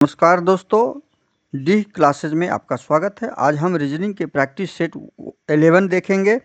नमस्कार दोस्तों, D classes में आपका स्वागत है। आज हम रीजनिंग के प्रैक्टिस सेट 11 देखेंगे।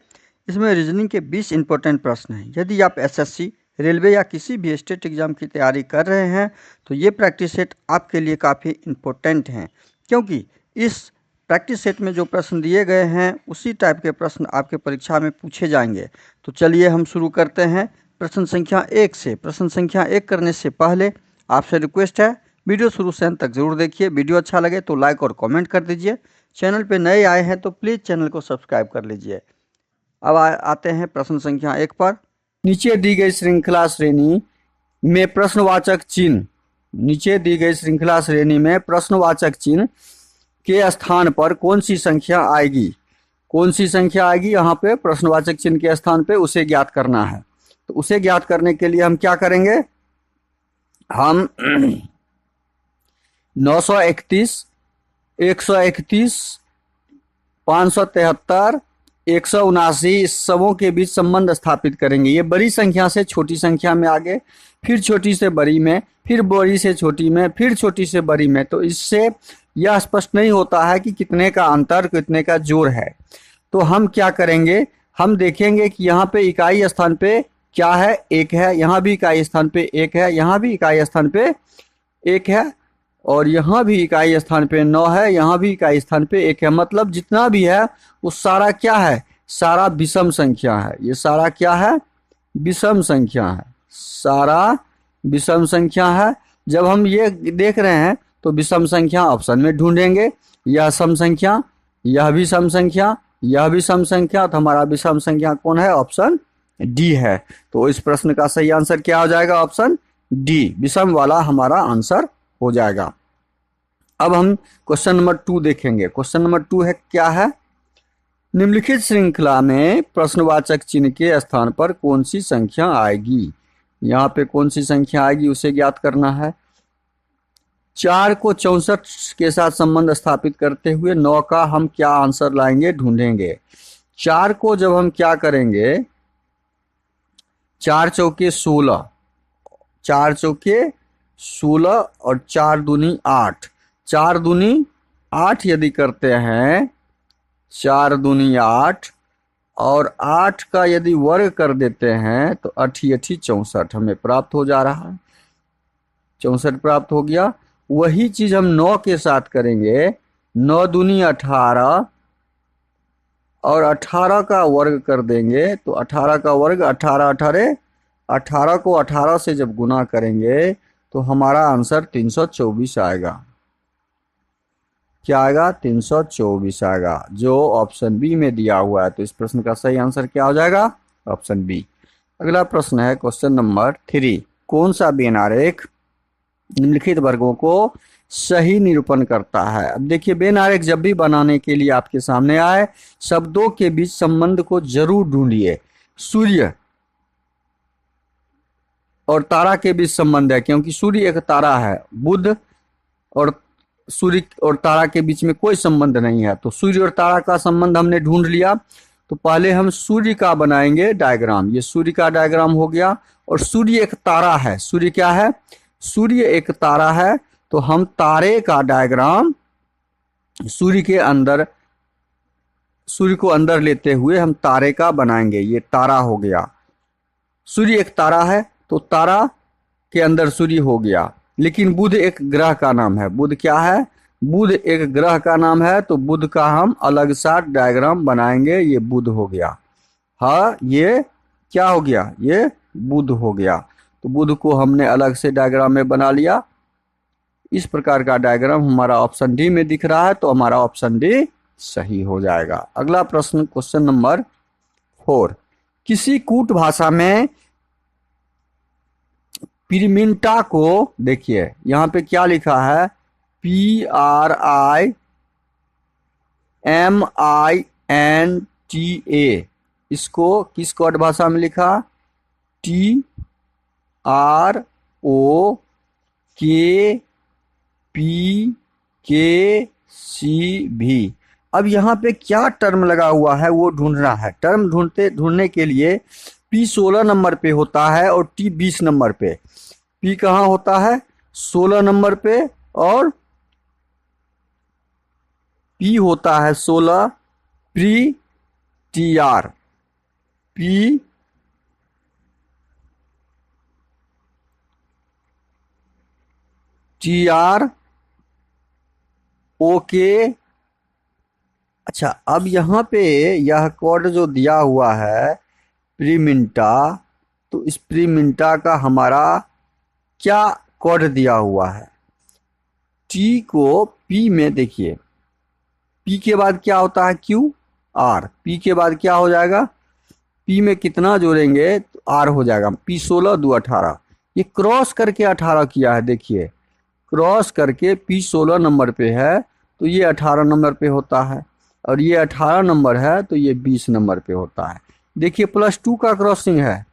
इसमें रीजनिंग के 20 इंपॉर्टेंट प्रश्न हैं। यदि आप एसएससी, रेलवे या किसी भी स्टेट एग्जाम की तैयारी कर रहे हैं तो ये प्रैक्टिस सेट आपके लिए काफ़ी इम्पोर्टेंट हैं, क्योंकि इस प्रैक्टिस सेट में जो प्रश्न दिए गए हैं उसी टाइप के प्रश्न आपके परीक्षा में पूछे जाएंगे। तो चलिए हम शुरू करते हैं प्रश्न संख्या 1 से। प्रश्न संख्या 1 करने से पहले आपसे रिक्वेस्ट है, वीडियो शुरू से अंत तक जरूर देखिए। वीडियो अच्छा लगे तो लाइक और कमेंट कर दीजिए। चैनल पे नए आए हैं तो प्लीज़ चैनल को सब्सक्राइब कर लीजिए। अब आते हैं प्रश्न संख्या 1 पर। नीचे दी गई श्रृंखला श्रेणी में प्रश्नवाचक चिन्ह के स्थान पर कौन सी संख्या आएगी? कौन सी संख्या आएगी यहाँ पे प्रश्नवाचक चिन्ह के स्थान पे, उसे ज्ञात करना है। तो उसे ज्ञात करने के लिए हम क्या करेंगे? हम 931, 131, 573, 179 इस सबों के बीच संबंध स्थापित करेंगे। ये बड़ी संख्या से छोटी संख्या में आगे, फिर छोटी से बड़ी में, फिर बड़ी से छोटी में, फिर छोटी से बड़ी में। तो इससे यह स्पष्ट नहीं होता है कि कितने का अंतर, कितने का जोड़ है। तो हम क्या करेंगे? हम देखेंगे कि यहाँ पे इकाई स्थान पे क्या है? 1 है। यहाँ भी इकाई स्थान पे 1 है। यहाँ भी इकाई स्थान पे 1 है। और यहाँ भी इकाई स्थान पे 9 है। यहाँ भी इकाई स्थान पे 1 है। मतलब जितना भी है वो सारा क्या है? सारा विषम संख्या है। ये सारा क्या है? विषम संख्या है। सारा विषम संख्या है। जब हम ये देख रहे हैं तो विषम संख्या ऑप्शन में ढूंढेंगे। यह सम संख्या, यह भी सम संख्या, यह भी सम संख्या। तो हमारा विषम संख्या कौन है? ऑप्शन डी है। तो इस प्रश्न का सही आंसर क्या हो जाएगा? ऑप्शन डी, विषम वाला हमारा आंसर हो जाएगा। अब हम क्वेश्चन नंबर 2 देखेंगे। क्वेश्चन नंबर 2 है, क्या है? निम्नलिखित श्रृंखला में प्रश्नवाचक चिन्ह के स्थान पर कौन सी संख्या आएगी? यहाँ पे कौन सी संख्या आएगी उसे ज्ञात करना है। 4 को 64 के साथ संबंध स्थापित करते हुए 9 का हम क्या आंसर लाएंगे, ढूंढेंगे। 4 को जब हम क्या करेंगे, 4 चौके 16, 4 चौके 16 और 4 दूनी 8, 4 दूनी 8 यदि करते हैं, 4 दूनी 8 और 8 का यदि वर्ग कर देते हैं तो 8 8 64 हमें प्राप्त हो जा रहा है। 64 प्राप्त हो गया। वही चीज हम 9 के साथ करेंगे। 9 दूनी 18 और 18 का वर्ग कर देंगे तो 18 का वर्ग 18 18, 18 को 18 से जब गुना करेंगे तो हमारा आंसर 324 आएगा। क्या आएगा? 324 आएगा, जो ऑप्शन बी में दिया हुआ है। तो इस प्रश्न का सही आंसर क्या हो जाएगा? Option B. अगला प्रश्न है क्वेश्चन नंबर 3। कौन सा बेन आरेख निम्नलिखित वर्गों को सही निरूपण करता है? अब देखिए, बेन आरेख जब भी बनाने के लिए आपके सामने आए, शब्दों के बीच संबंध को जरूर ढूंढिए। सूर्य और तारा के बीच संबंध है, क्योंकि सूर्य एक तारा है। बुध और सूर्य और तारा के बीच में कोई संबंध नहीं है। तो सूर्य और तारा का संबंध हमने ढूंढ लिया। तो पहले हम सूर्य का बनाएंगे डायग्राम। ये सूर्य का डायग्राम हो गया। और सूर्य एक तारा है। सूर्य क्या है? सूर्य एक तारा है। तो हम तारे का डायग्राम सूर्य के अंदर, सूर्य को अंदर लेते हुए हम तारे का बनाएंगे। ये तारा हो गया। सूर्य एक तारा है तो तारा के अंदर सूर्य हो गया। लेकिन बुध एक ग्रह का नाम है। बुध क्या है? बुध एक ग्रह का नाम है। तो बुध का हम अलग सा डायग्राम बनाएंगे। ये बुध हो गया। हाँ, ये क्या हो गया? ये बुध हो गया। तो बुध को हमने अलग से डायग्राम में बना लिया। इस प्रकार का डायग्राम हमारा ऑप्शन डी में दिख रहा है। तो हमारा ऑप्शन डी सही हो जाएगा। अगला प्रश्न क्वेश्चन नंबर 4। किसी कूट भाषा में पिरमिंटा को, देखिए यहाँ पे क्या लिखा है, PRIMINTA। इसको किस कूट भाषा में लिखा? TROKPKCV। अब यहाँ पे क्या टर्म लगा हुआ है वो ढूंढना है। टर्म ढूंढने के लिए P 16 नंबर पे होता है और T 20 नंबर पे। P कहाँ होता है? 16 नंबर पे और पी होता है 16, pre T R, P T R okay. अच्छा, अब यहाँ पे यह कोड जो दिया हुआ है प्रीमिंटा, तो इस प्रीमिंटा का हमारा क्या कोड दिया हुआ है? टी को पी में देखिए, पी के बाद क्या होता है? Q R. पी के बाद क्या हो जाएगा? पी में कितना जोड़ेंगे तो आर हो जाएगा। पी 16 2 18, ये क्रॉस करके 18 किया है। देखिए क्रॉस करके पी 16 नंबर पे है तो ये 18 नंबर पे होता है, और ये 18 नंबर है तो ये 20 नंबर पे होता है। देखिए +2 का क्रॉसिंग है,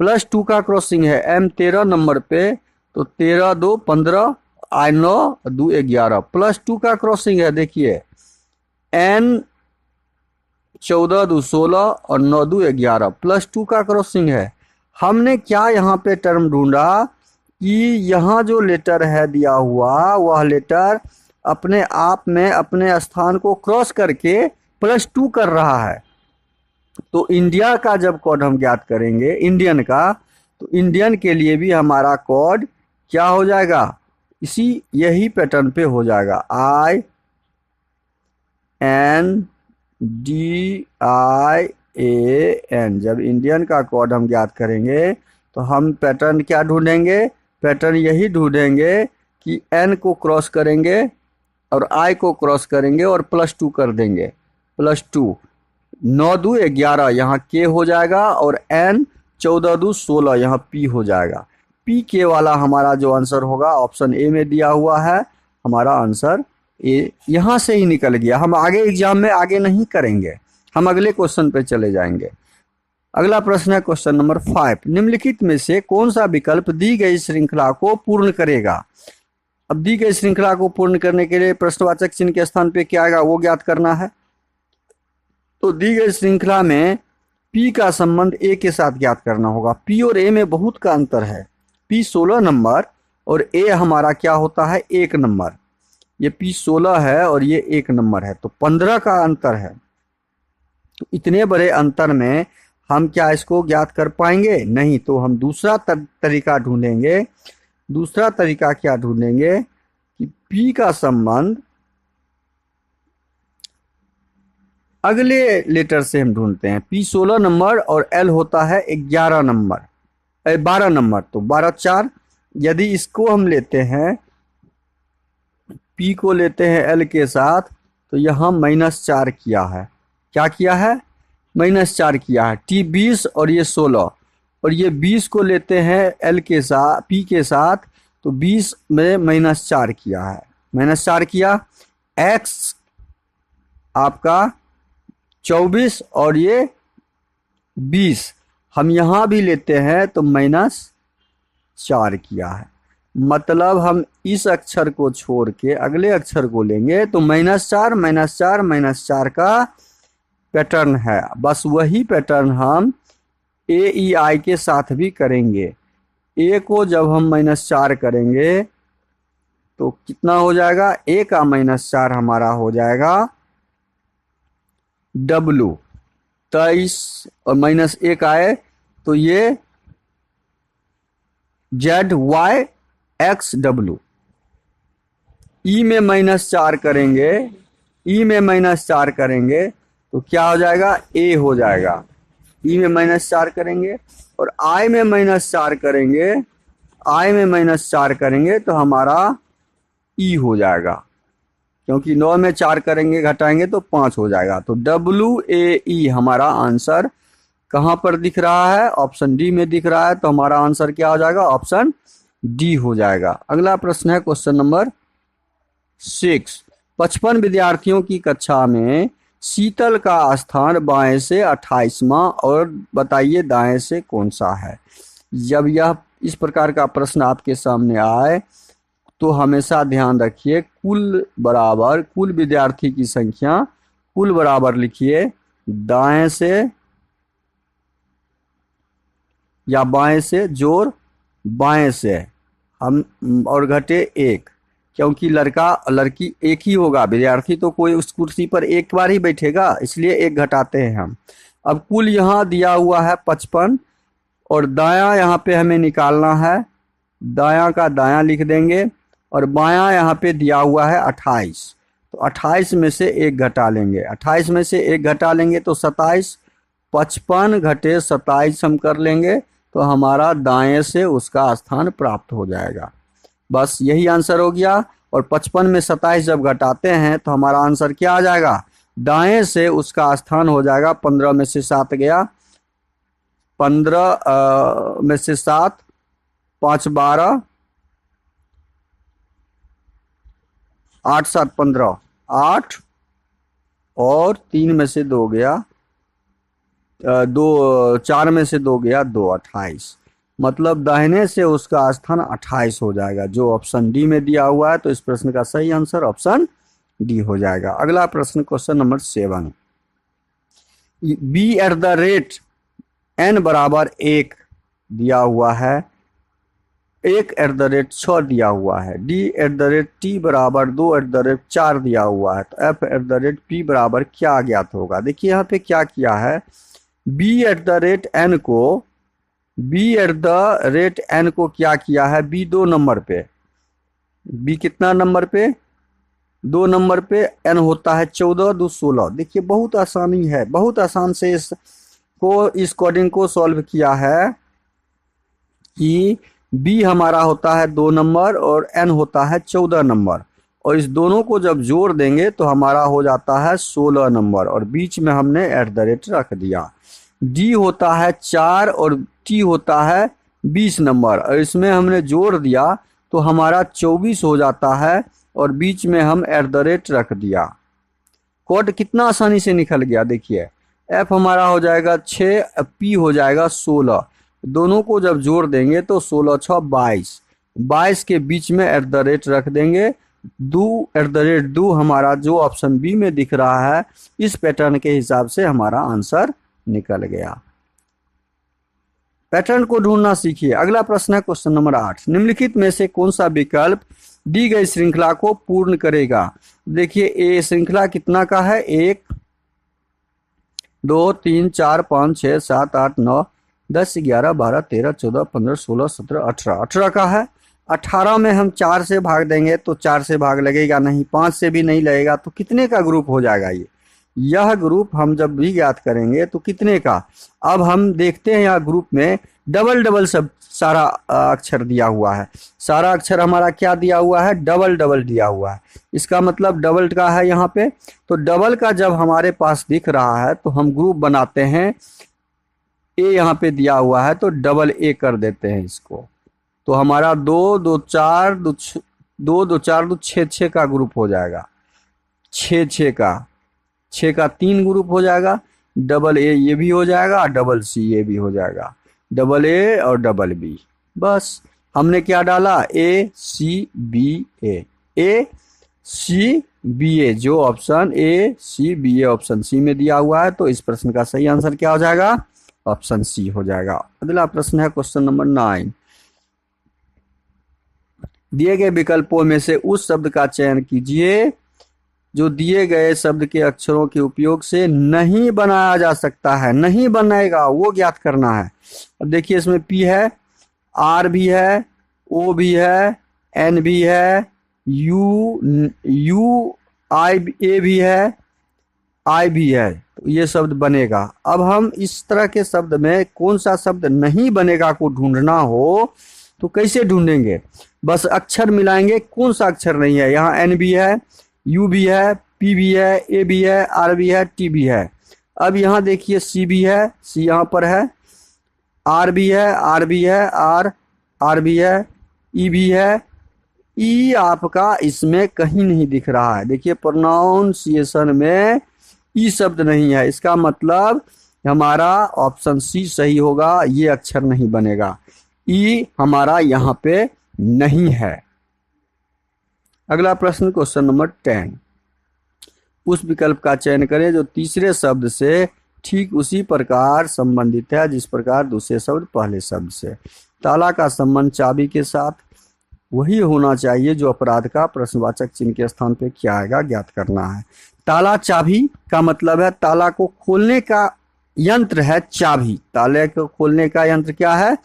+2 का क्रॉसिंग है। एम 13 नंबर पे तो 13 2 15, आई 9 2 11, +2 का क्रॉसिंग है। देखिए एन 14 2 16 और 9 2 11, +2 का क्रॉसिंग है। हमने क्या यहाँ पे टर्म ढूंढा कि यहाँ जो लेटर है दिया हुआ, वह लेटर अपने आप में अपने स्थान को क्रॉस करके +2 कर रहा है। तो इंडिया का जब कोड हम ज्ञात करेंगे, इंडियन का, तो इंडियन के लिए भी हमारा कोड क्या हो जाएगा? इसी यही पैटर्न पे हो जाएगा। I N D I A N. जब इंडियन का कोड हम ज्ञात करेंगे तो हम पैटर्न क्या ढूंढेंगे? पैटर्न यही ढूंढेंगे कि एन को क्रॉस करेंगे और आई को क्रॉस करेंगे और +2 कर देंगे। +2 9 2 11 यहाँ के हो जाएगा, और एन 14 2 16 यहाँ पी हो जाएगा। पी के वाला हमारा जो आंसर होगा ऑप्शन ए में दिया हुआ है, हमारा आंसर ए यहाँ से ही निकल गया। हम आगे एग्जाम में आगे नहीं करेंगे, हम अगले क्वेश्चन पे चले जाएंगे। अगला प्रश्न है क्वेश्चन नंबर 5। निम्नलिखित में से कौन सा विकल्प दी गई श्रृंखला को पूर्ण करेगा? अब दी गई श्रृंखला को पूर्ण करने के लिए प्रश्नवाचक चिन्ह के स्थान पे क्या आएगा वो ज्ञात करना है। तो दी गई श्रृंखला में P का संबंध A के साथ ज्ञात करना होगा। P और A में बहुत का अंतर है। P 16 नंबर और A हमारा क्या होता है? 1 नंबर। ये P 16 है और ये 1 नंबर है, तो 15 का अंतर है। तो इतने बड़े अंतर में हम क्या इसको ज्ञात कर पाएंगे? नहीं। तो हम दूसरा तरीका ढूंढेंगे। दूसरा तरीका क्या ढूंढेंगे कि P का संबंध अगले लेटर से हम ढूंढते हैं। P 16 नंबर और L होता है 11 नंबर, 12 नंबर, तो 12 4। यदि इसको हम लेते हैं, P को लेते हैं L के साथ, तो यहाँ -4 किया है। क्या किया है? -4 किया है। T 20 और ये 16, और ये 20 को लेते हैं L के साथ, P के साथ, तो 20 में -4 किया है। -4 किया। X आपका 24 और ये 20 हम यहाँ भी लेते हैं तो -4 किया है। मतलब हम इस अक्षर को छोड़ के अगले अक्षर को लेंगे तो -4 -4 -4 का पैटर्न है। बस वही पैटर्न हम AEI के साथ भी करेंगे। A को जब हम -4 करेंगे तो कितना हो जाएगा? A का -4 हमारा हो जाएगा W। 23 और -1 आए तो ये ZYXW। E में -4 करेंगे, E में -4 करेंगे तो क्या हो जाएगा? A हो जाएगा। E में -4 करेंगे और I में -4 करेंगे, I में -4 करेंगे तो हमारा E हो जाएगा, क्योंकि 9 में 4 करेंगे घटाएंगे तो 5 हो जाएगा। तो WAE हमारा आंसर कहाँ पर दिख रहा है? ऑप्शन डी में दिख रहा है। तो हमारा आंसर क्या हो जाएगा? ऑप्शन डी हो जाएगा। अगला प्रश्न है क्वेश्चन नंबर 6। 55 विद्यार्थियों की कक्षा में शीतल का स्थान बाएं से 28वां और बताइए दाएं से कौन सा है। जब यह इस प्रकार का प्रश्न आपके सामने आए तो हमेशा ध्यान रखिए कुल बराबर, कुल विद्यार्थी की संख्या कुल बराबर लिखिए, दाएं से या बाएं से जोड़ बाएं से हम और घटे 1। क्योंकि लड़का लड़की एक ही होगा, विद्यार्थी तो कोई उस कुर्सी पर एक बार ही बैठेगा, इसलिए एक घटाते हैं हम। अब कुल यहाँ दिया हुआ है 55 और दायां यहाँ पे हमें निकालना है, दायां का दायां लिख देंगे और बायां यहाँ पे दिया हुआ है 28। तो 28 में से एक घटा लेंगे, 28 में से एक घटा लेंगे तो 27, 55 घटे 27 हम कर लेंगे तो हमारा दाएं से उसका स्थान प्राप्त हो जाएगा। बस यही आंसर हो गया। और 55 में 27 जब घटाते हैं तो हमारा आंसर क्या आ जाएगा, दाएं से उसका स्थान हो जाएगा 15 में से 7 गया, 15 में से 7, 5 12, 8 7 15, 8 और 3 में से 2 गया, 4 में से 2 गया 2, 28। मतलब दाहिने से उसका स्थान 28 हो जाएगा, जो ऑप्शन डी में दिया हुआ है। तो इस प्रश्न का सही आंसर ऑप्शन डी हो जाएगा। अगला प्रश्न क्वेश्चन नंबर 7, b@n बराबर 1 दिया हुआ है, 1@6 दिया हुआ है, d@t बराबर 2@4 दिया हुआ है, तो f@p बराबर क्या ज्ञात होगा। देखिए यहाँ पे क्या किया है, b@n को क्या किया है, b 2 नंबर पे, b कितना नंबर पे, 2 नंबर पे, n होता है 14 2 16। देखिए बहुत आसानी है, बहुत आसान से इस कोडिंग को सॉल्व किया है कि b हमारा होता है 2 नंबर और n होता है 14 नंबर, और इस दोनों को जब जोड़ देंगे तो हमारा हो जाता है 16 नंबर और बीच में हमने @ रख दिया। d होता है 4 और t होता है 20 नंबर, और इसमें हमने जोड़ दिया तो हमारा 24 हो जाता है और बीच में हम @ रख दिया। कोड कितना आसानी से निकल गया। देखिए f हमारा हो जाएगा 6, p हो जाएगा 16, दोनों को जब जोड़ देंगे तो 16 6 22, 22 के बीच में @ रख देंगे, do हमारा जो ऑप्शन बी में दिख रहा है, इस पैटर्न के हिसाब से हमारा आंसर निकल गया। पैटर्न को ढूंढना सीखिए। अगला प्रश्न है क्वेश्चन नंबर 8, निम्नलिखित में से कौन सा विकल्प दी गई श्रृंखला को पूर्ण करेगा। देखिए ए श्रृंखला कितना का है, 1 2 3 4 5 6 7 8 9 10 11 12 13 14 15 16 17 18, 18 का है। 18 में हम 4 से भाग देंगे तो 4 से भाग लगेगा नहीं, 5 से भी नहीं लगेगा, तो कितने का ग्रुप हो जाएगा यह ग्रुप हम जब भी ज्ञात करेंगे तो कितने का। अब हम देखते हैं यहाँ ग्रुप में डबल सब सारा अक्षर दिया हुआ है, सारा अक्षर हमारा क्या दिया हुआ है, डबल दिया हुआ है। इसका मतलब डबल का है यहाँ पे, तो डबल का जब हमारे पास दिख रहा है तो हम ग्रुप बनाते हैं, ए यहाँ पे दिया हुआ है तो डबल ए कर देते हैं इसको, तो हमारा 2 2 4 2 4 2 6 का ग्रुप हो जाएगा, 6 का 3 ग्रुप हो जाएगा, डबल ए ये भी हो जाएगा, डबल सी ये भी हो जाएगा, डबल ए और डबल बी। बस हमने क्या डाला, ए सी बी ए, जो option A C B A option C में दिया हुआ है, तो इस प्रश्न का सही आंसर क्या हो जाएगा, ऑप्शन सी हो जाएगा। अगला प्रश्न है क्वेश्चन नंबर 9, दिए गए विकल्पों में से उस शब्द का चयन कीजिए जो दिए गए शब्द के अक्षरों के उपयोग से नहीं बनाया जा सकता है। नहीं बनेगा वो ज्ञात करना है। अब देखिए इसमें पी है, आर भी है, ओ भी है, एन भी है, यू आई ए भी है, आई भी है, तो ये शब्द बनेगा। अब हम इस तरह के शब्द में कौन सा शब्द नहीं बनेगा को ढूंढना हो तो कैसे ढूंढेंगे, बस अक्षर मिलाएंगे, कौन सा अक्षर नहीं है। यहाँ एन भी है, यू भी है, पी भी है, ए भी है, आर भी है, टी भी है। अब यहाँ देखिए सी भी है, सी यहाँ पर है, आर भी है, आर भी है, आर भी है, ई भी है, ई आपका इसमें कहीं नहीं दिख रहा है। देखिए प्रोनाउंसिएशन में ई शब्द नहीं है, इसका मतलब हमारा ऑप्शन सी सही होगा, ये अक्षर नहीं बनेगा, ई हमारा यहाँ पे नहीं है। अगला प्रश्न क्वेश्चन नंबर 10, उस विकल्प का चयन करें जो तीसरे शब्द से ठीक उसी प्रकार संबंधित है जिस प्रकार दूसरे शब्द पहले शब्द से। ताला का संबंध चाबी के साथ, वही होना चाहिए जो अपराध का प्रश्नवाचक चिन्ह के स्थान पे क्या आएगा ज्ञात करना है। ताला चाबी का मतलब है ताला को खोलने का यंत्र है चाबी। ताले को खोलने का यंत्र क्या है?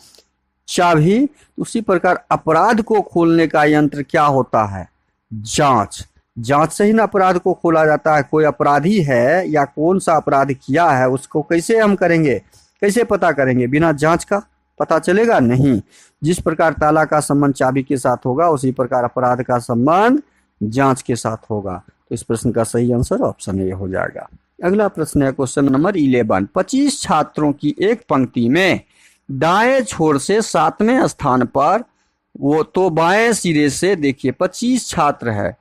चाबी। उसी प्रकार अपराध को खोलने का यंत्र क्या होता है? जांच। जांच से ही ना अपराध को खोला जाता है। कोई अपराधी है या कौन सा अपराध किया है उसको कैसे हम करेंगे, कैसे पता करेंगे? बिना जांच का पता चलेगा नहीं। जिस प्रकार ताला का संबंध चाबी के साथ होगा उसी प्रकार अपराध का संबंध जांच के साथ होगा। तो इस प्रश्न का सही आंसर ऑप्शन ए हो जाएगा। अगला प्रश्न है क्वेश्चन नंबर 11। 25 छात्रों की एक पंक्ति में दाएं छोर से 7वें स्थान पर, वो तो बाएं सिरे से देखिए 25 छात्र है,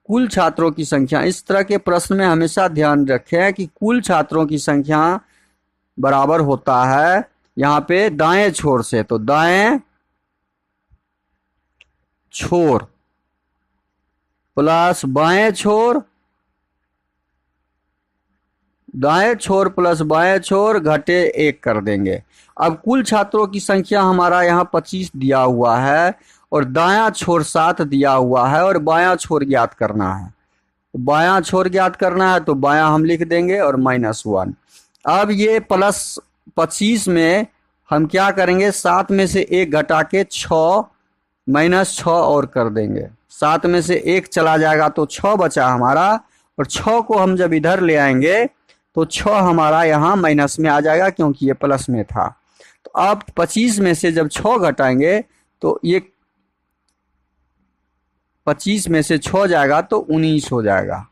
कुल छात्रों की संख्या। इस तरह के प्रश्न में हमेशा ध्यान रखें कि कुल छात्रों की संख्या बराबर होता है यहाँ पे दाएं छोर से, तो दाएं छोर प्लस बाएं छोर, दाएं छोर प्लस बाएं छोर घटे 1 कर देंगे। अब कुल छात्रों की संख्या हमारा यहाँ 25 दिया हुआ है और दायां छोर 7 दिया हुआ है और बायां छोर ज्ञात करना है। तो बायां छोर ज्ञात करना है तो बायां हम लिख देंगे और -1। अब ये प्लस 25 में हम क्या करेंगे, 7 में से 1 घटा के 6 -6 और कर देंगे। 7 में से 1 चला जाएगा तो 6 बचा हमारा, और 6 को हम जब इधर ले आएंगे तो 6 हमारा यहाँ माइनस में आ जाएगा क्योंकि ये प्लस में था। तो अब 25 में से जब 6 घटाएंगे तो ये 25 में से 6 जाएगा तो 19 हो जाएगा।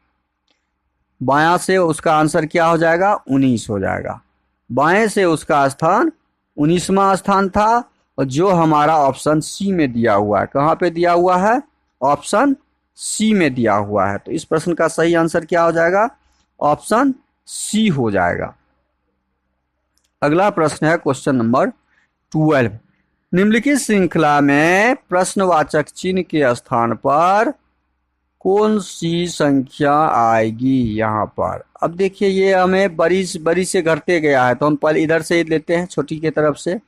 बायां से उसका आंसर क्या हो जाएगा? 19 हो जाएगा। बाएं से उसका स्थान 19वां स्थान था, और जो हमारा ऑप्शन सी में दिया हुआ है। कहाँ पे दिया हुआ है? ऑप्शन सी में दिया हुआ है। तो इस प्रश्न का सही आंसर क्या हो जाएगा? ऑप्शन सी हो जाएगा। अगला प्रश्न है क्वेश्चन नंबर 12। निम्नलिखित श्रृंखला में प्रश्नवाचक चिन्ह के स्थान पर कौन सी संख्या आएगी यहाँ पर? अब देखिए ये हमें बड़ी से घटते गया है तो हम पहले इधर से लेते हैं छोटी की तरफ से।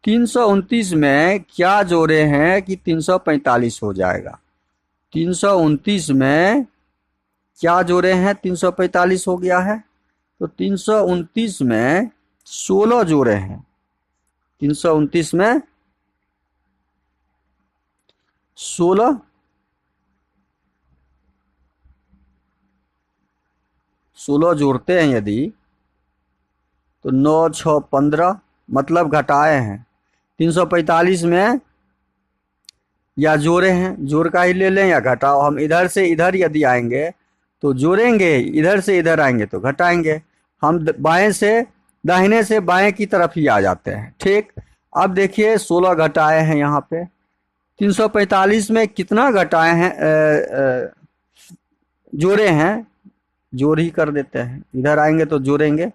329 में क्या जोड़े हैं कि 345 हो जाएगा? 329 में क्या जोड़े हैं? 345 हो गया है। तो 329 में 16 जोड़े हैं। 329 में 16 जोड़ते हैं यदि, तो 9 6 15, मतलब घटाए हैं। 345 में या जोड़े हैं, जोड़ का ही ले लें या घटाओ। हम इधर से इधर यदि आएंगे तो जोड़ेंगे, इधर से इधर आएंगे तो घटाएंगे। हम बाएं से दाहिने से बाएं की तरफ ही आ जाते हैं। ठीक, अब देखिए 16 घटाए हैं यहाँ पे। 345 में कितना घटाए हैं, जोड़े हैं, जोड़ ही कर देते हैं। इधर आएंगे तो जोड़ेंगे।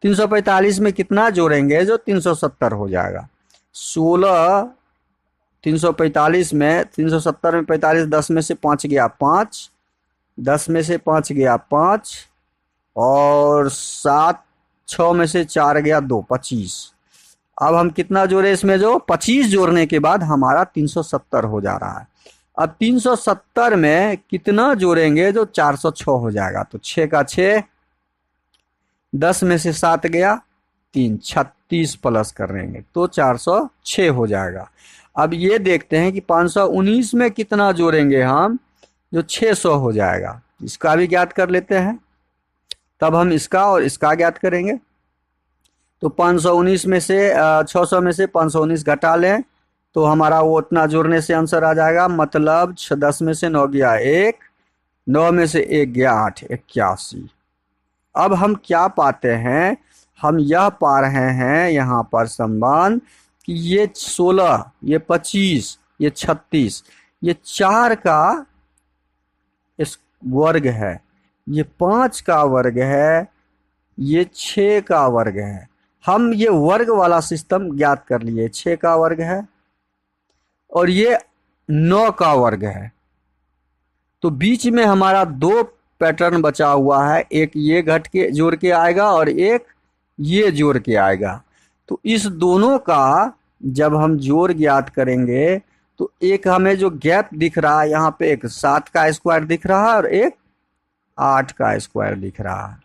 345 में कितना जोड़ेंगे? जो 370 हो जाएगा। 16 345 में 370 में 45, 10 में से 5 गया 5, 10 में से 5 गया 5, और 7 6 में से 4 गया 2, 25। अब हम कितना जोड़े इसमें? जो 25 जोड़ने के बाद हमारा 370 हो जा रहा है। अब 370 में कितना जोड़ेंगे? जो 406 हो जाएगा। तो 6 का 6, 10 में से 7 गया 3, 36 प्लस करेंगे तो 406 हो जाएगा। अब ये देखते हैं कि 519 में कितना जोड़ेंगे हम? जो 600 हो जाएगा। इसका भी ज्ञात कर लेते हैं, तब हम इसका और इसका ज्ञात करेंगे। तो 519 में से 600 में से 519 घटा लें तो हमारा वो उतना जोड़ने से आंसर आ जाएगा। मतलब 10 में से 9 गया 1, 9 में से 1 गया 8, 81। अब हम क्या पाते हैं? हम यह पा रहे हैं यहाँ पर संबंध कि ये 16, ये 25, ये 36, ये 4 का इस वर्ग है, ये 5 का वर्ग है, ये 6 का वर्ग है। हम ये वर्ग वाला सिस्टम ज्ञात कर लिए। 6 का वर्ग है और ये 9 का वर्ग है। तो बीच में हमारा 2 पैटर्न बचा हुआ है, एक ये घट के जोड़ के आएगा और एक ये जोड़ के आएगा। तो इस दोनों का जब हम जोड़ ज्ञात करेंगे तो एक हमें जो गैप दिख रहा है यहाँ पे, एक 7 का स्क्वायर दिख रहा है और एक 8 का स्क्वायर दिख रहा है।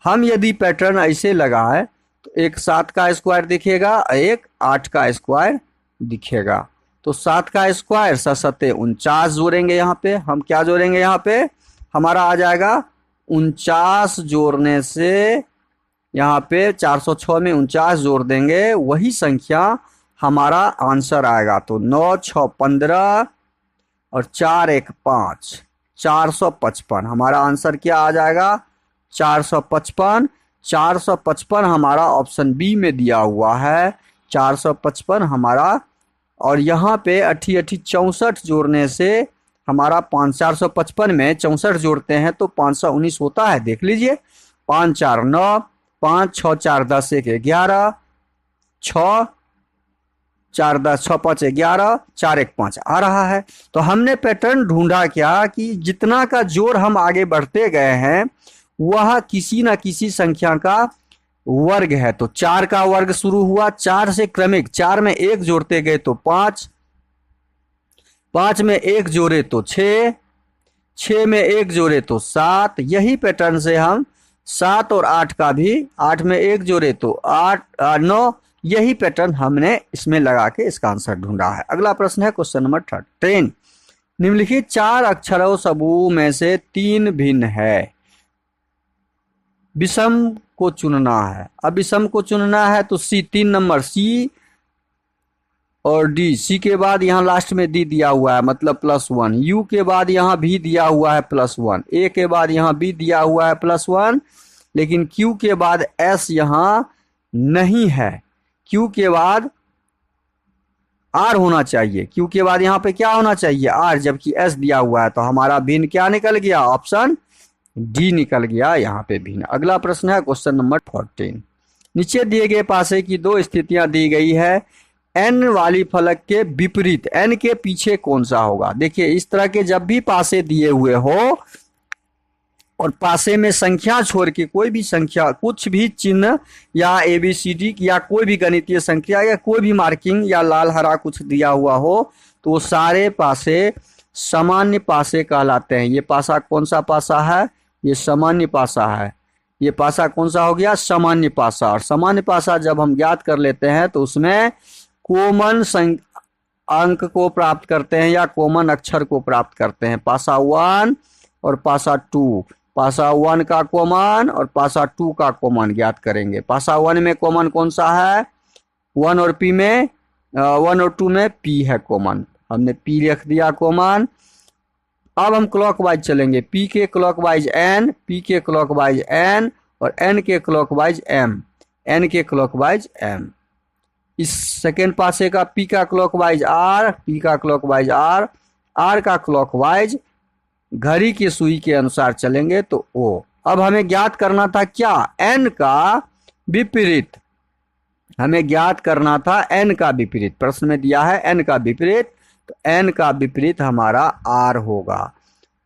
हम यदि पैटर्न ऐसे लगाए तो एक 7 का स्क्वायर दिखेगा, एक 8 का स्क्वायर दिखेगा। तो 7 का स्क्वायर 7 सत्ते 49 जोड़ेंगे यहाँ पे, हम क्या जोड़ेंगे यहाँ पे, हमारा आ जाएगा 49 जोड़ने से यहाँ पे 406 में 49 जोड़ देंगे, वही संख्या हमारा आंसर आएगा। तो 9 6 15 और 4 1 5, 455 हमारा आंसर क्या आ जाएगा, 455। 455 हमारा ऑप्शन बी में दिया हुआ है, 455 हमारा। और यहाँ पे 8 8 64 जोड़ने से हमारा 455 में 64 जोड़ते हैं तो 519 होता है, देख लीजिए। 5 4 9, 5 6 4 10 1 11, 6 4 10 6 5 11, 4 1 5 आ रहा है। तो हमने पैटर्न ढूंढा क्या कि जितना का जोड़ हम आगे बढ़ते गए हैं वह किसी न किसी संख्या का वर्ग है। तो 4 का वर्ग शुरू हुआ, 4 से क्रमिक, 4 में 1 जोड़ते गए तो 5, 5 में 1 जोड़े तो 6, 6 में 1 जोड़े तो 7। यही पैटर्न से हम 7 और 8 का भी, 8 में 1 जोड़े तो 8 9, यही पैटर्न हमने इसमें लगा के इसका आंसर ढूंढा है। अगला प्रश्न है क्वेश्चन नंबर 13। निम्नलिखित 4 अक्षरों समूह में से 3 भिन्न है, विषम को चुनना है। अब विषम को चुनना है तो सी, 3 नंबर सी और डी। सी के बाद यहाँ लास्ट में डी दिया हुआ है मतलब +1, यू के बाद यहाँ भी दिया हुआ है +1, ए के बाद यहाँ बी दिया हुआ है +1, लेकिन क्यू के बाद एस यहाँ नहीं है। क्यू के बाद आर होना चाहिए, क्यू के बाद यहाँ पे क्या होना चाहिए, आर, जबकि एस दिया हुआ है। तो हमारा भिन्न क्या निकल गया, ऑप्शन डी निकल गया यहाँ पे भिन्न। अगला प्रश्न है क्वेश्चन नंबर 14। नीचे दिए गए पासे की 2 स्थितियां दी गई है, एन वाली फलक के विपरीत एन के पीछे कौन सा होगा। देखिए इस तरह के जब भी पासे दिए हुए हो और पासे में संख्या छोड़ के कोई भी संख्या, कुछ भी चिन्ह या ABCD या कोई भी गणितीय संख्या या कोई भी मार्किंग या लाल हरा कुछ दिया हुआ हो तो वो सारे पासे सामान्य पासे कहलाते हैं। ये पासा कौन सा पासा है, ये सामान्य पासा है। ये पासा कौन सा हो गया, सामान्य पासा। और सामान्य पासा जब हम ज्ञात कर लेते हैं तो उसमें कॉमन अंक को प्राप्त करते हैं या कॉमन अक्षर को प्राप्त करते हैं। पासा 1 और पासा 2, पासा 1 का कॉमन और पासा 2 का कॉमन ज्ञात करेंगे। पासा 1 में कॉमन कौन सा है, 1 और 2 में पी है कॉमन, हमने पी लिख दिया कॉमन। अब हम क्लॉकवाइज चलेंगे, पी के क्लॉकवाइज एन, पी के क्लॉकवाइज एन और एन के क्लॉकवाइज एम, एन के क्लॉकवाइज एम। इस सेकेंड पासे का पी का क्लॉकवाइज आर, पी का क्लॉकवाइज आर, आर का क्लॉकवाइज घड़ी की सुई के अनुसार चलेंगे तो ओ। अब हमें ज्ञात करना था क्या, एन का विपरीत, हमें ज्ञात करना था एन का विपरीत। प्रश्न में दिया है एन का विपरीत, तो एन का विपरीत हमारा आर होगा।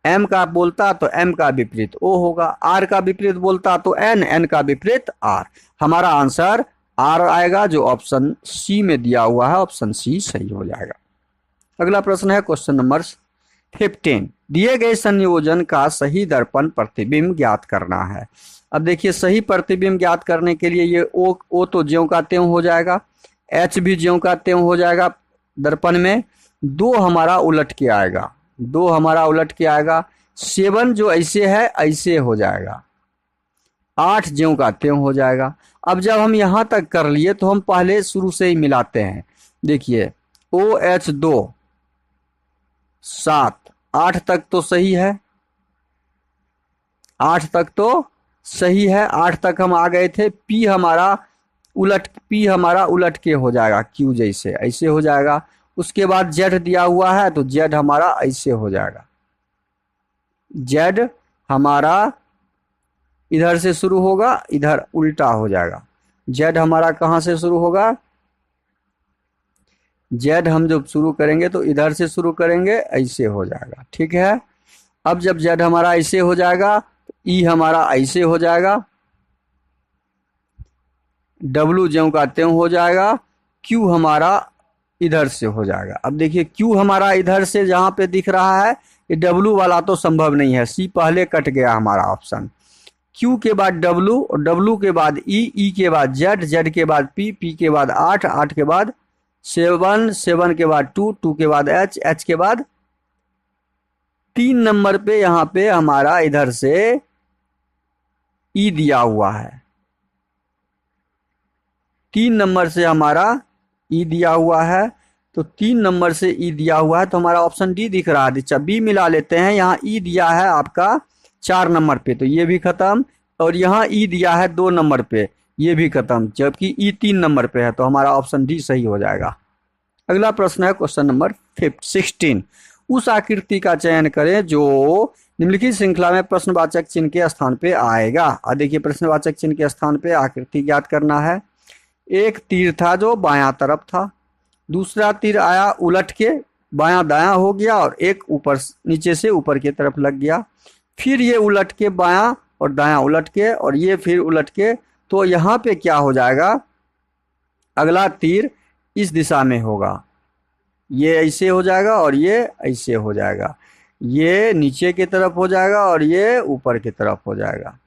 एम का बोलता तो एम का विपरीत ओ होगा, आर का विपरीत बोलता तो एन, एन का विपरीत आर। हमारा आंसर आर आएगा जो ऑप्शन सी में दिया हुआ है, ऑप्शन सी सही हो जाएगा। अगला प्रश्न है क्वेश्चन नंबर 15। दिए गए संयोजन का सही दर्पण प्रतिबिंब ज्ञात करना है। अब देखिए सही प्रतिबिंब ज्ञात करने के लिए ये ओ तो ज्यों का त्यों हो जाएगा, एच भी ज्यों का त्यों हो जाएगा दर्पण में, 2 हमारा उलट के आएगा, 2 हमारा उलट के आएगा, 7 जो ऐसे है ऐसे हो जाएगा, 8 ज्यों का त्यों हो जाएगा। अब जब हम यहां तक कर लिए तो हम पहले शुरू से ही मिलाते हैं। देखिए OH2 7, 8 तक तो सही है, 8 तक तो सही है, 8 तक हम आ गए थे। पी हमारा उलट के हो जाएगा, क्यू जैसे ऐसे हो जाएगा। उसके बाद जेड दिया हुआ है तो जेड हमारा ऐसे हो जाएगा, जेड हमारा इधर से शुरू होगा, इधर उल्टा हो जाएगा। जेड हमारा कहाँ से शुरू होगा, जेड हम जब शुरू करेंगे तो इधर से शुरू करेंगे, ऐसे हो जाएगा, ठीक है। अब जब जेड हमारा ऐसे हो जाएगा तो ई हमारा ऐसे हो जाएगा, डब्लू ज्यों का त्यों हो जाएगा, क्यू हमारा इधर से हो जाएगा। अब देखिए Q हमारा इधर से जहाँ पे दिख रहा है, ये W वाला तो संभव नहीं है, C पहले कट गया हमारा ऑप्शन। Q के बाद W और W के बाद E के बाद Z, Z के बाद P के बाद 8, 8 के बाद 7, 7 के बाद 2, 2 के बाद H के बाद 3 नंबर पे यहाँ पे हमारा इधर से E दिया हुआ है। 3 नंबर से हमारा E दिया हुआ है, तो 3 नंबर से E दिया हुआ है, तो हमारा ऑप्शन D दिख रहा है। अच्छा B मिला लेते हैं। यहाँ E दिया है आपका 4 नंबर पे, तो ये भी खत्म, और यहाँ E दिया है 2 नंबर पे, ये भी खत्म, जबकि E 3 नंबर पे है, तो हमारा ऑप्शन D सही हो जाएगा। अगला प्रश्न है क्वेश्चन नंबर 16। उस आकृति का चयन करें जो निम्नलिखित श्रृंखला में प्रश्नवाचक चिन्ह के स्थान पे आएगा। और देखिए प्रश्नवाचक चिन्ह के स्थान पे आकृति ज्ञात करना है। एक तीर था जो बायां तरफ था, दूसरा तीर आया उलट के बायां दायां हो गया, और एक ऊपर नीचे से ऊपर की तरफ लग गया, फिर ये उलट के बायां और दायां उलट के, और ये फिर उलट के, तो यहाँ पे क्या हो जाएगा, अगला तीर इस दिशा में होगा, ये ऐसे हो जाएगा और ये ऐसे हो जाएगा, ये नीचे की तरफ हो जाएगा और ये ऊपर की तरफ हो जाएगा,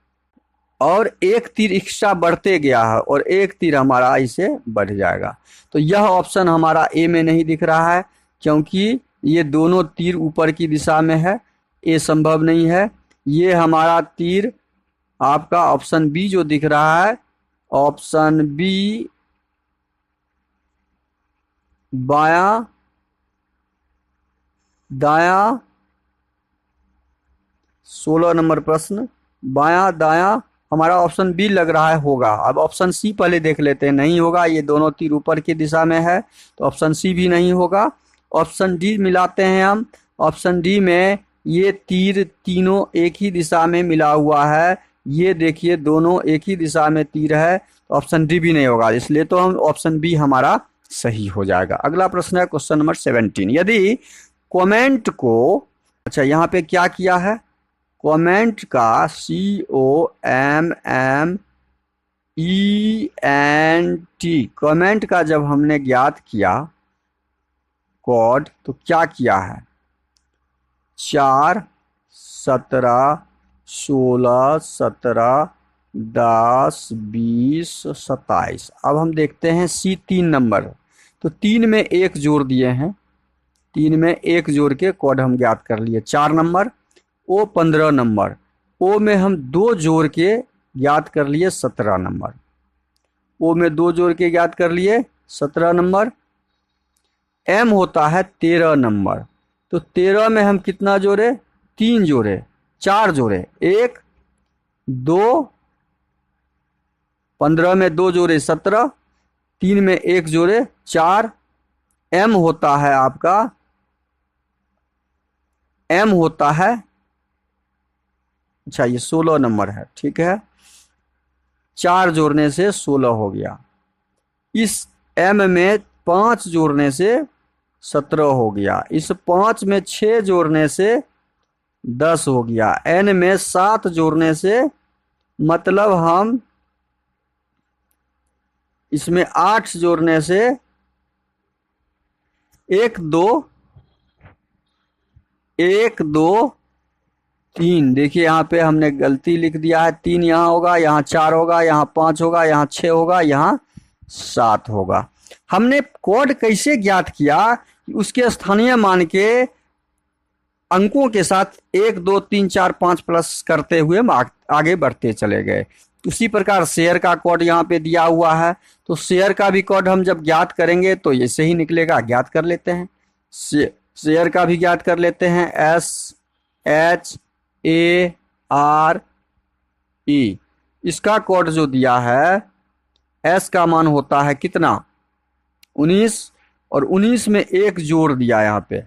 और एक तीर एक्स्ट्रा बढ़ते गया है और एक तीर हमारा ऐसे बढ़ जाएगा। तो यह ऑप्शन हमारा ए में नहीं दिख रहा है, क्योंकि ये दोनों तीर ऊपर की दिशा में है, ए संभव नहीं है। ये हमारा तीर आपका ऑप्शन बी जो दिख रहा है, ऑप्शन बी बायां दायां, 16 नंबर प्रश्न, बायां दायां हमारा ऑप्शन बी लग रहा है होगा। अब ऑप्शन सी पहले देख लेते हैं, नहीं होगा, ये दोनों तीर ऊपर की दिशा में है, तो ऑप्शन सी भी नहीं होगा। ऑप्शन डी मिलाते हैं हम। ऑप्शन डी में ये तीर तीनों एक ही दिशा में मिला हुआ है, ये देखिए दोनों एक ही दिशा में तीर है, तो ऑप्शन डी भी नहीं होगा, इसलिए तो हम ऑप्शन बी हमारा सही हो जाएगा। अगला प्रश्न है क्वेश्चन नंबर 17। यदि कमेंट को, अच्छा यहाँ पे क्या किया है, कमेंट का COMMENT, कमेंट का जब हमने ज्ञात किया कोड, तो क्या किया है, 4, 17, 16, 17, 10, 20, 27। अब हम देखते हैं C 3 नंबर, तो 3 में 1 जोड़ दिए हैं, 3 में 1 जोड़ के कोड हम ज्ञात कर लिए, 4 नंबर। O 15 नंबर, O में हम 2 जोड़ के ज्ञात कर लिए 17 नंबर, O में 2 जोड़ के ज्ञात कर लिए 17 नंबर। M होता है 13 नंबर, तो 13 में हम कितना जोड़े, 3 जोड़े, 4 जोड़े, 1 2, 15 में 2 जोड़े 17, 3 में 1 जोड़े 4। M होता है आपका, M होता है, अच्छा ये 16 नंबर है, ठीक है, 4 जोड़ने से 16 हो गया। इस M में 5 जोड़ने से 17 हो गया, इस 5 में 6 जोड़ने से 10 हो गया, N में 7 जोड़ने से, मतलब हम इसमें 8 जोड़ने से 1 2 1 2 3, देखिए यहाँ पे हमने गलती लिख दिया है, 3 यहाँ होगा, यहाँ 4 होगा, यहाँ 5 होगा, यहाँ 6 होगा, यहाँ 7 होगा। हमने कोड कैसे ज्ञात किया, उसके स्थानीय मान के अंकों के साथ 1 2 3 4 5 प्लस करते हुए हम आगे बढ़ते चले गए। उसी प्रकार शेयर का कोड यहाँ पे दिया हुआ है, तो शेयर का भी कोड हम जब ज्ञात करेंगे तो ये सही निकलेगा, ज्ञात कर लेते हैं। शेयर का भी ज्ञात कर लेते हैं, SHARE, इसका कोड जो दिया है, S का मान होता है कितना, 19, और 19 में 1 जोड़ दिया, यहाँ पे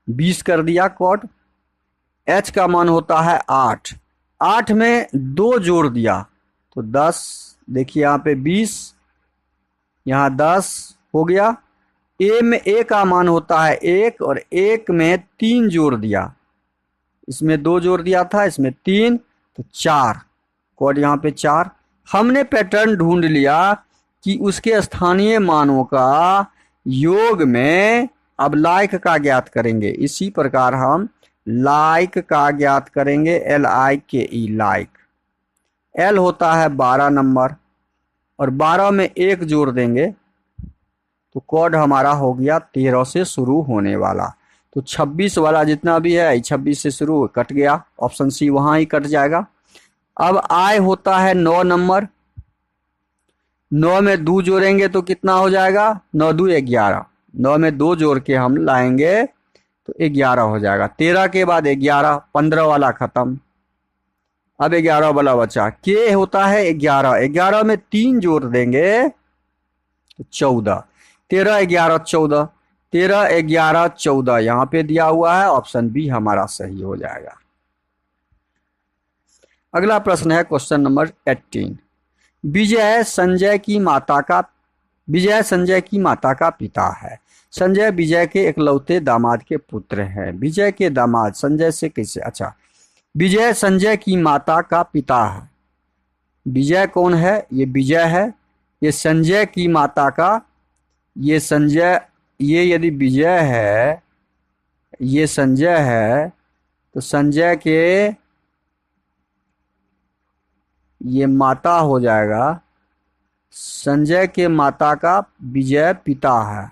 20 कर दिया कोड। H का मान होता है 8, 8 में 2 जोड़ दिया तो 10, देखिए यहाँ पे 20, यहाँ 10 हो गया। A में A का मान होता है 1, और 1 में 3 जोड़ दिया, इसमें 2 जोड़ दिया था, इसमें 3, तो 4, कोड यहाँ पे 4। हमने पैटर्न ढूंढ लिया कि उसके स्थानीय मानों का योग में अब लाइक का ज्ञात करेंगे। इसी प्रकार हम लाइक का ज्ञात करेंगे, LIKE लाइक। L होता है 12 नंबर और 12 में 1 जोड़ देंगे तो कोड हमारा हो गया 13 से शुरू होने वाला। तो 26 वाला जितना भी है 26 से शुरू, कट गया, ऑप्शन सी वहां ही कट जाएगा। अब I होता है 9 नंबर, 9 में 2 जोड़ेंगे तो कितना हो जाएगा, 9 2 11, 9 में 2 जोड़ के हम लाएंगे तो 11 हो जाएगा। 13 के बाद 11, 15 वाला खत्म, अब 11 वाला बचा। के होता है 11, 11 में 3 जोड़ देंगे तो 14, 13 11 14, 13 11 14 यहाँ पे दिया हुआ है, ऑप्शन बी हमारा सही हो जाएगा। अगला प्रश्न है क्वेश्चन नंबर 18। विजय संजय की माता का पिता है। संजय विजय के इकलौते दामाद के पुत्र हैं। विजय के दामाद संजय से कैसे, अच्छा, विजय संजय की माता का पिता है। विजय कौन है, ये विजय है। ये संजय की माता का, ये संजय, ये यदि विजय है, ये संजय है, तो संजय के ये माता हो जाएगा। संजय के माता का विजय पिता है।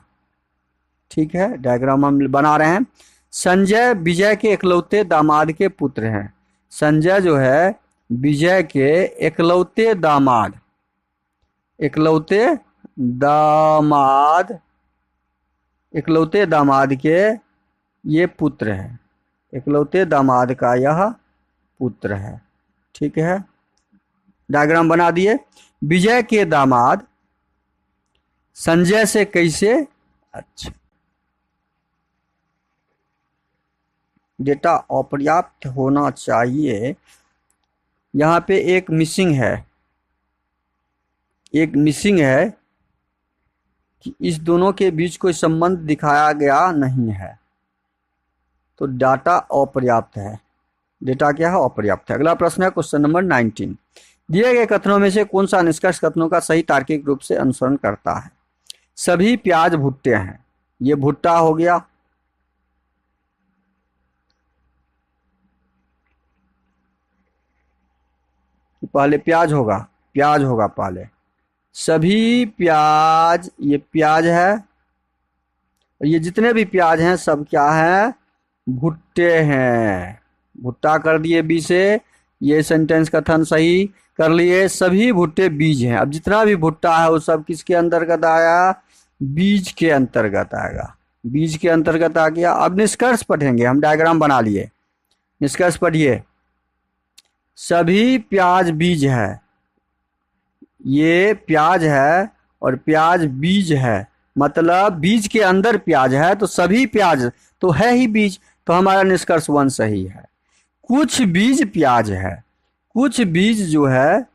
ठीक है, डायग्राम हम बना रहे हैं। संजय विजय के इकलौते दामाद के पुत्र हैं। संजय जो है विजय के इकलौते दामाद के ये पुत्र है। इकलौते दामाद का यह पुत्र है। ठीक है, डायग्राम बना दिए। विजय के दामाद संजय से कैसे, अच्छा, डेटा अपर्याप्त होना चाहिए। यहाँ पे एक मिसिंग है कि इस दोनों के बीच कोई संबंध दिखाया गया नहीं है, तो डाटा अपर्याप्त है। डेटा क्या है, अपर्याप्त है। अगला प्रश्न है क्वेश्चन नंबर 19। दिए गए कथनों में से कौन सा निष्कर्ष कथनों का सही तार्किक रूप से अनुसरण करता है। सभी प्याज भुट्टे हैं, ये भुट्टा हो गया। पहले प्याज होगा पहले। सभी प्याज, ये प्याज है, ये जितने भी प्याज हैं सब क्या है, भुट्टे हैं। भुट्टा कर दिए बी से, ये सेंटेंस कथन सही कर लिए। सभी भुट्टे बीज हैं। अब जितना भी भुट्टा है वो सब किसके अंतर्गत आया, बीज के अंतर्गत आएगा। बीज के अंतर्गत आ गया। अब निष्कर्ष पढ़ेंगे, हम डायग्राम बना लिए। निष्कर्ष पढ़िए। सभी प्याज बीज है, ये प्याज है और प्याज बीज है, मतलब बीज के अंदर प्याज है, तो सभी प्याज तो है ही बीज, तो हमारा निष्कर्ष 1 सही है। कुछ बीज प्याज है, कुछ बीज जो है,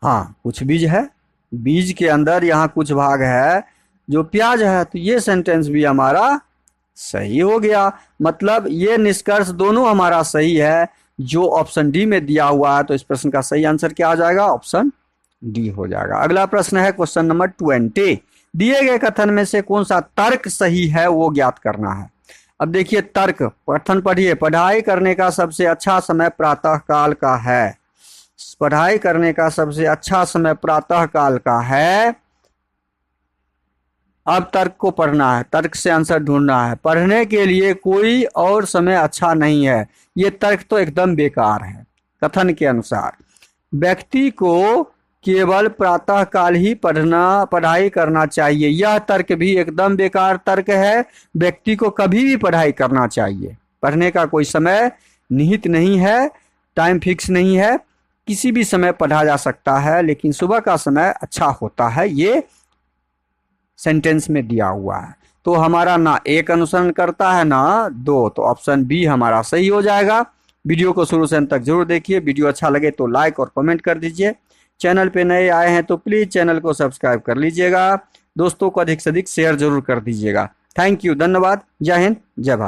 हाँ कुछ बीज है, बीज के अंदर यहाँ कुछ भाग है जो प्याज है, तो ये सेंटेंस भी हमारा सही हो गया। मतलब ये निष्कर्ष दोनों हमारा सही है जो ऑप्शन डी में दिया हुआ है। तो इस प्रश्न का सही आंसर क्या आ जाएगा, ऑप्शन डी हो जाएगा। अगला प्रश्न है क्वेश्चन नंबर 20। दिए गए कथन में से कौन सा तर्क सही है वो ज्ञात करना है। अब देखिए तर्क, कथन पढ़िए। पढ़ाई करने का सबसे अच्छा समय प्रातः काल का है। पढ़ाई करने का सबसे अच्छा समय प्रातः काल का है। अब तर्क को पढ़ना है, तर्क से आंसर ढूंढना है। पढ़ने के लिए कोई और समय अच्छा नहीं है, ये तर्क तो एकदम बेकार है। कथन के अनुसार व्यक्ति को केवल प्रातः काल ही पढ़ाई करना चाहिए, यह तर्क भी एकदम बेकार तर्क है। व्यक्ति को कभी भी पढ़ाई करना चाहिए। पढ़ने का कोई समय निहित नहीं है, टाइम फिक्स नहीं है, किसी भी समय पढ़ा जा सकता है, लेकिन सुबह का समय अच्छा होता है, ये सेंटेंस में दिया हुआ है। तो हमारा ना एक अनुसरण करता है ना 2, तो ऑप्शन बी हमारा सही हो जाएगा। वीडियो को शुरू से अंत तक जरूर देखिए। वीडियो अच्छा लगे तो लाइक और कमेंट कर दीजिए। चैनल पे नए आए हैं तो प्लीज़ चैनल को सब्सक्राइब कर लीजिएगा। दोस्तों को अधिक से अधिक शेयर जरूर कर दीजिएगा। थैंक यू, धन्यवाद। जय हिंद, जय भारत।